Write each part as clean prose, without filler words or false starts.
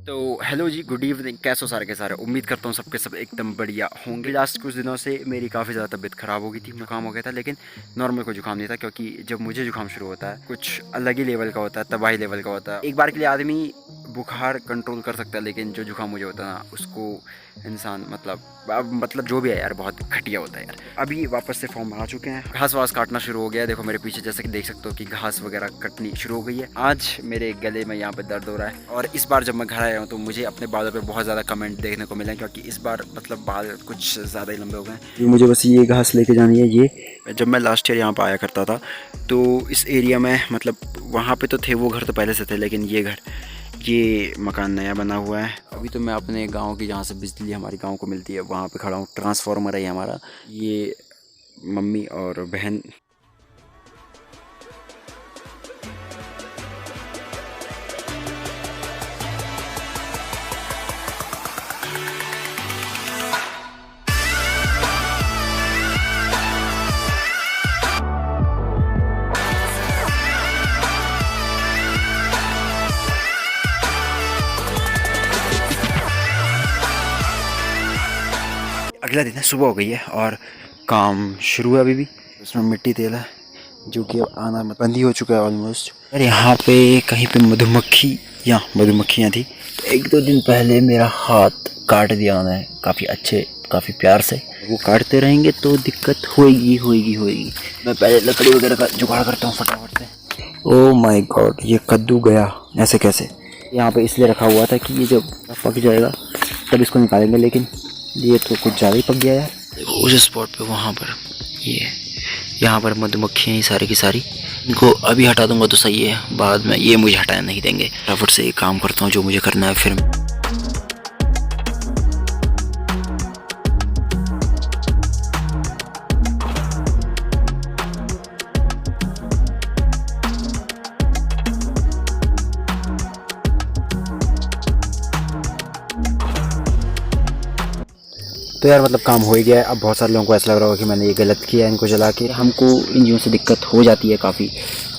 तो हेलो जी, good evening. कैसे हो सारे के सारे? उम्मीद करता हूँ सबके सब एकदम बढ़िया होंगे। लास्ट कुछ दिनों से मेरी काफ़ी ज़्यादा तबीयत ख़राब हो गई थी, जुकाम हो गया था, लेकिन नॉर्मल कोई जुकाम नहीं था। क्योंकि जब मुझे जुकाम शुरू होता है कुछ अलग ही लेवल का होता है, तबाही लेवल का होता है। एक बार के लिए आदमी बुखार कंट्रोल कर सकता है, लेकिन जो जुकाम मुझे होता है ना, उसको इंसान मतलब जो भी है यार, बहुत घटिया होता है यार। अभी वापस से फॉर्म में आ चुके हैं, घास वास काटना शुरू हो गया है। देखो मेरे पीछे, जैसे कि देख सकते हो कि घास वगैरह कटनी शुरू हो गई है। आज मेरे गले में यहाँ पे दर्द हो रहा है, और इस बार जब मैं घर आया हूँ तो मुझे अपने बालों पे बहुत ज़्यादा कमेंट देखने को मिले, क्योंकि इस बार मतलब बाल कुछ ज़्यादा ही लंबे हो गए। मुझे बस ये घास लेके जानी है। ये जब मैं लास्ट ईयर यहाँ पर आया करता था तो इस एरिया में मतलब वहाँ पे तो थे वो घर तो पहले से थे, लेकिन ये मकान नया बना हुआ है। अभी तो मैं अपने गांव की, जहाँ से बिजली हमारी गांव को मिलती है, वहाँ पे खड़ा हूँ। ट्रांसफार्मर है हमारा। ये मम्मी और बहन अगला दिन है, सुबह हो गई है और काम शुरू है। अभी भी उसमें मिट्टी तेल है जो कि अब आना बंद ही हो चुका है ऑलमोस्ट। और यहाँ पे कहीं पे मधुमक्खियाँ थी। एक दो दिन पहले मेरा हाथ काट दिया उन्होंने, काफ़ी प्यार से। वो काटते रहेंगे तो दिक्कत होएगी। मैं पहले लकड़ी वगैरह का जुगाड़ करता हूँ फटाफट से। ओह माय गॉड, ये कद्दू गया ऐसे कैसे? यहाँ पे इसलिए रखा हुआ था कि ये जब पक जाएगा तब इसको निकालेंगे, लेकिन ये तो कुछ ज़्यादा ही पक गया यार। देखो उस स्पॉट पे, वहाँ पर ये यहाँ पर मधुमक्खियाँ ही सारी की सारी। इनको अभी हटा दूंगा तो सही है, बाद में ये मुझे हटाया नहीं देंगे। फटाफट से एक काम करता हूँ जो मुझे करना है फिर। तो यार मतलब काम हो ही गया है। अब बहुत सारे लोगों को ऐसा लग रहा होगा कि मैंने ये गलत किया है इनको जला के। हमको इन चीज़ों से दिक्कत हो जाती है काफ़ी।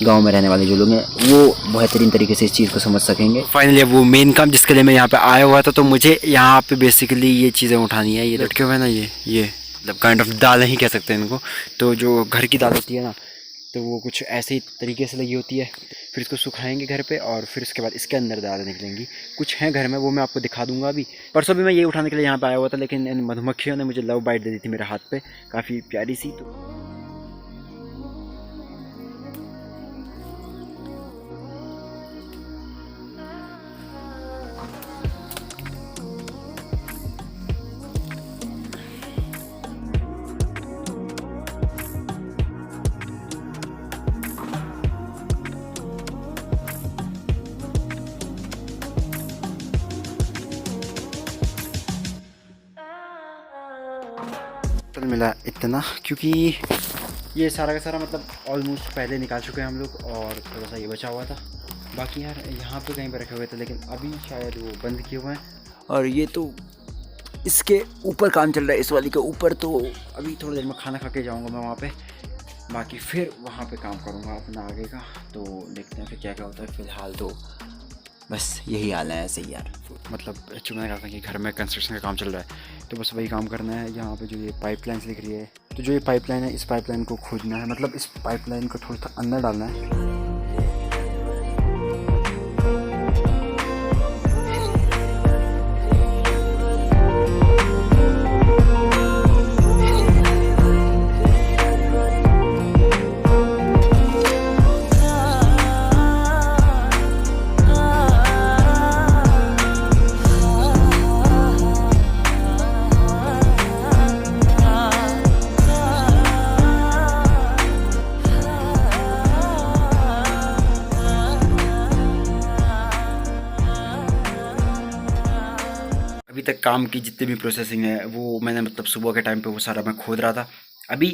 गांव में रहने वाले जो लोग हैं वो बेहतरीन तरीके से इस चीज़ को समझ सकेंगे। फाइनली वो मेन काम जिसके लिए मैं यहाँ पे आया हुआ था, तो मुझे यहाँ पे बेसिकली ये चीज़ें उठानी है। ये लटके हुए ना, ये मतलब काइंड ऑफ दाल ही कह सकते हैं इनको। तो जो घर की दाल होती है ना, तो वो कुछ ऐसे ही तरीके से लगी होती है। फिर इसको सुखाएंगे घर पे, और फिर उसके बाद इसके अंदर दालें निकलेंगी। कुछ हैं घर में, वो मैं आपको दिखा दूंगा। अभी परसों भी मैं ये उठाने के लिए यहाँ पे आया हुआ था, लेकिन इन मधुमक्खियों ने मुझे लव बाइट दे दी थी मेरे हाथ पे, काफ़ी प्यारी सी। तो मिला इतना, क्योंकि ये सारा का सारा मतलब ऑलमोस्ट पहले निकाल चुके हैं हम लोग, और थोड़ा सा ये बचा हुआ था। बाकी यार यहाँ पे कहीं पर रखे हुए थे, लेकिन अभी शायद वो बंद किए हुए हैं। और ये तो इसके ऊपर काम चल रहा है, इस वाली के ऊपर। तो अभी थोड़ी देर में खाना खा के जाऊँगा मैं वहाँ पे। बाकी फिर वहाँ पे काम करूँगा अपना आगे का। तो देखते हैं फिर क्या क्या होता है। फ़िलहाल तो बस यही हाल है ऐसे ही यार। मतलब एक्चुअली मैंने कहा था कि घर में कंस्ट्रक्शन का काम चल रहा है, तो बस वही काम करना है। यहाँ पे जो ये पाइपलाइंस दिख रही है, तो जो ये पाइपलाइन है, इस पाइपलाइन को खोदना है। मतलब इस पाइपलाइन को थोड़ा सा अंदर डालना है। अभी तक काम की जितनी भी प्रोसेसिंग है वो मैंने मतलब सुबह के टाइम पे वो सारा मैं खोद रहा था। अभी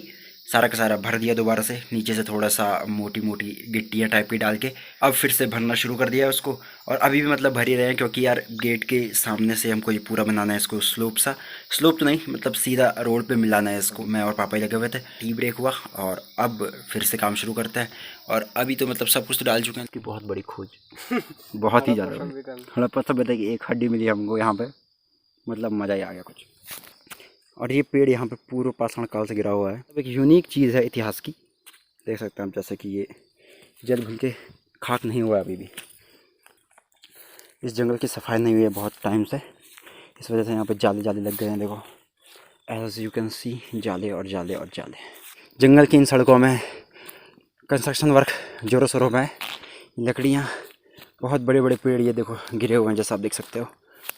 सारा का सारा भर दिया दोबारा से, नीचे से थोड़ा सा मोटी मोटी गिट्टियाँ टाइप की डाल के अब फिर से भरना शुरू कर दिया है उसको। और अभी भी मतलब भर ही रहे हैं, क्योंकि यार गेट के सामने से हमको ये पूरा बनाना है इसको स्लोप तो नहीं, मतलब सीधा रोड पे मिलाना है इसको। मैं और पापा ही लगे हुए थे, टी ब्रेक हुआ और अब फिर से काम शुरू करते हैं। और अभी तो मतलब सब कुछ तो डाल चुके हैं। बहुत बड़ी खोज बहुत ही ज़्यादा हमें पता बताया कि एक हड्डी मिली हमको यहाँ पे, मतलब मज़ा ही आ गया कुछ। और ये पेड़ यहाँ पे पूर्व पाषाण काल से गिरा हुआ है। एक यूनिक चीज़ है इतिहास की, देख सकते हैं आप, जैसे कि ये जल घुल के खाक नहीं हुआ अभी भी। इस जंगल की सफाई नहीं हुई है बहुत टाइम से, इस वजह से यहाँ पे जाले जाले लग गए हैं। देखो एज यू कैन सी, जाले और जाले और जाले। जंगल की इन सड़कों में कंस्ट्रक्शन वर्क जोरों शोरों में, लकड़ियाँ, बहुत बड़े बड़े पेड़ ये देखो गिरे हुए हैं जैसा आप देख सकते हो।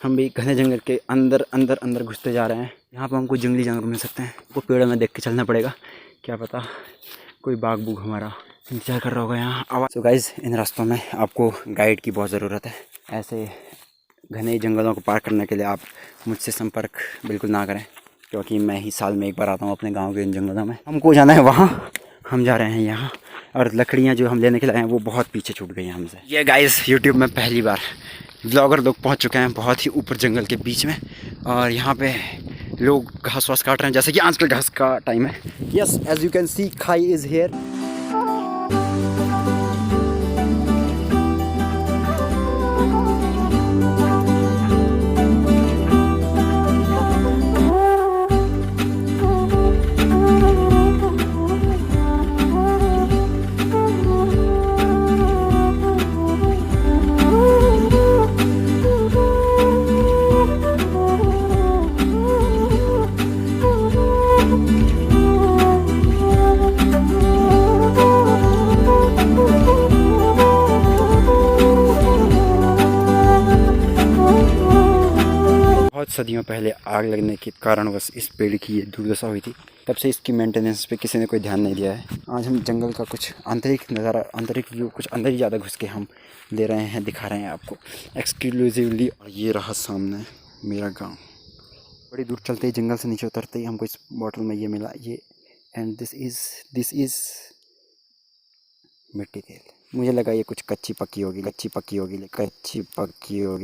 हम भी घने जंगल के अंदर अंदर अंदर घुसते जा रहे हैं। यहाँ पर हमको जंगली जानवर मिल सकते हैं, वो पेड़ में देख के चलना पड़ेगा, क्या पता कोई बाघ बूघ हमारा इंतजार कर रहा होगा यहाँ आवाज़। तो गाइज़, इन रास्तों में आपको गाइड की बहुत ज़रूरत है। ऐसे घने जंगलों को पार करने के लिए आप मुझसे संपर्क बिल्कुल ना करें, क्योंकि मैं ही साल में एक बार आता हूँ अपने गाँव के इन जंगलों में। हमको जाना है वहाँ, हम जा रहे हैं यहाँ। और लकड़ियाँ जो हम लेने के लिए आए हैं वो बहुत पीछे छूट गई हैं हमसे। ये गाइस यूट्यूब में पहली बार ब्लॉगर लोग पहुँच चुके हैं बहुत ही ऊपर जंगल के बीच में, और यहाँ पे लोग घास वास काट रहे हैं, जैसे कि आजकल घास का टाइम है। Yes, as you can see, खाई इज़ हेयर। बहुत सदियों पहले आग लगने के कारणवश इस पेड़ की ये दुर्दशा हुई थी, तब से इसकी मेंटेनेंस पे किसी ने कोई ध्यान नहीं दिया है। आज हम जंगल का कुछ आंतरिक नज़ारा, आंतरिक व्यू कुछ अंदर ही ज़्यादा घुस के हम ले रहे हैं, दिखा रहे हैं आपको एक्सक्लूसिवली। और ये रहा सामने मेरा गाँव। बड़ी दूर चलते ही जंगल से नीचे उतरते ही हमको इस बॉटल में ये मिला, ये, एंड दिस इज़ मिट्टी तेल। मुझे लगा ये कुछ कच्ची पक्की होगी,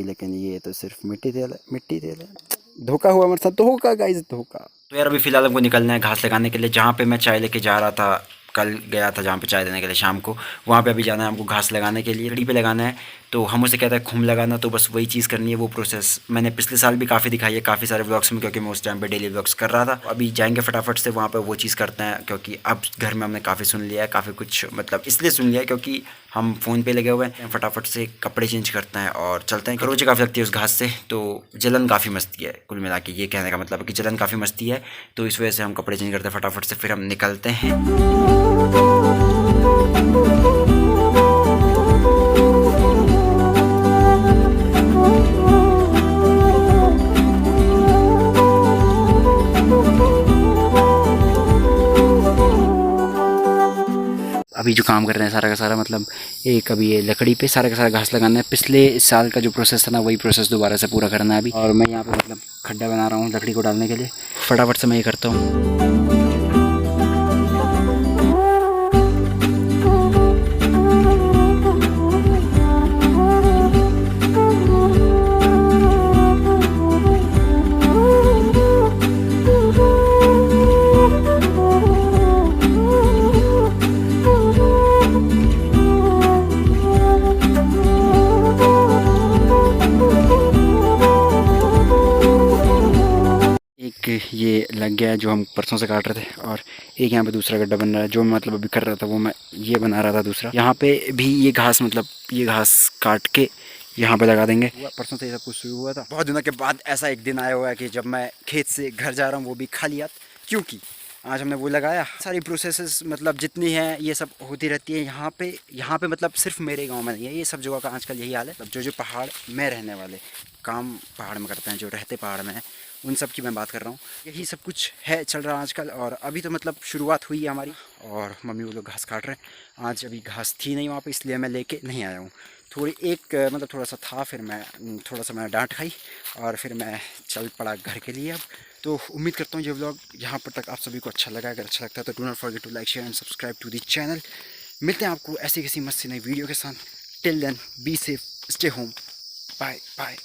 लेकिन ये तो सिर्फ मिट्टी तेल है। धोखा हुआ हमारे साथ, धोखा गाइस, धोखा। तो यार अभी फ़िलहाल हमको निकलना है घास लगाने के लिए, जहाँ पे मैं चाय लेके जा रहा था, कल गया था जहाँ पे चाय देने के लिए शाम को, वहाँ पे अभी जाना है हमको घास लगाने के लिए, लकड़ी पे लगाना है। तो हम उसे कहते हैं खुम लगाना, तो बस वही चीज़ करनी है, वो प्रोसेस मैंने पिछले साल भी काफ़ी दिखाई है काफ़ी सारे व्लॉग्स में, क्योंकि मैं उस टाइम पे डेली व्लॉग्स कर रहा था। अभी जाएंगे फटाफट से वहाँ पे वो चीज़ करते हैं, क्योंकि अब घर में हमने काफ़ी सुन लिया है, काफ़ी कुछ मतलब इसलिए सुन लिया है क्योंकि हम फ़ोन पे लगे हुए हैं। फटाफट से कपड़े चेंज करते हैं और चलते हैं। खरोंचे काफ़ी लगती है उस घास से, तो जलन काफ़ी मस्ती है। कुल मिला के ये कहने का मतलब है कि जलन काफ़ी मस्ती है, तो इस वजह से हम कपड़े चेंज करते हैं फटाफट से, फिर हम निकलते हैं। अभी जो काम कर रहे हैं सारा का सारा, मतलब एक अभी ये लकड़ी पे सारा का सारा घास लगाना है। पिछले साल का जो प्रोसेस था ना, वही प्रोसेस दोबारा से पूरा करना है अभी। और मैं यहाँ पे मतलब खड्डा बना रहा हूँ लकड़ी को डालने के लिए, फटाफट से मैं ये करता हूँ। ये लग गया है जो हम परसों से काट रहे थे, और एक यहाँ पे दूसरा गड्ढा बन रहा है। जो मतलब अभी कर रहा था वो मैं ये बना रहा था दूसरा। यहाँ पे भी ये घास, मतलब ये घास काट के यहाँ पे लगा देंगे। परसों से ये सब कुछ शुरू हुआ था। बहुत दिनों के बाद ऐसा एक दिन आया हुआ है कि जब मैं खेत से घर जा रहा हूँ, वो भी खाली हाथ, क्योंकि आज हमने वो लगाया। सारी प्रोसेसेस मतलब जितनी हैं ये सब होती रहती है यहाँ पे मतलब सिर्फ मेरे गांव में नहीं है, ये सब जगह का आजकल यही हाल है। मतलब जो पहाड़ में रहने वाले काम पहाड़ में करते हैं, जो रहते पहाड़ में हैं, उन सब की मैं बात कर रहा हूँ। यही सब कुछ है चल रहा है आजकल। और अभी तो मतलब शुरुआत हुई है हमारी, और मम्मी वो लोग घास काट रहे हैं। आज अभी घास थी नहीं वहाँ पे, इसलिए मैं लेके नहीं आया हूँ। थोड़ी एक मतलब थोड़ा सा था, फिर मैं थोड़ा सा मैंने डांट खाई और फिर मैं चल पड़ा घर के लिए। अब तो उम्मीद करता हूँ ये व्लॉग यहाँ पर तक आप सभी को अच्छा लगा। अगर अच्छा लगता है तो do not forget to like share and subscribe to the channel. मिलते हैं आपको ऐसी किसी मस्त नई वीडियो के साथ। Till then be safe, stay home, bye bye.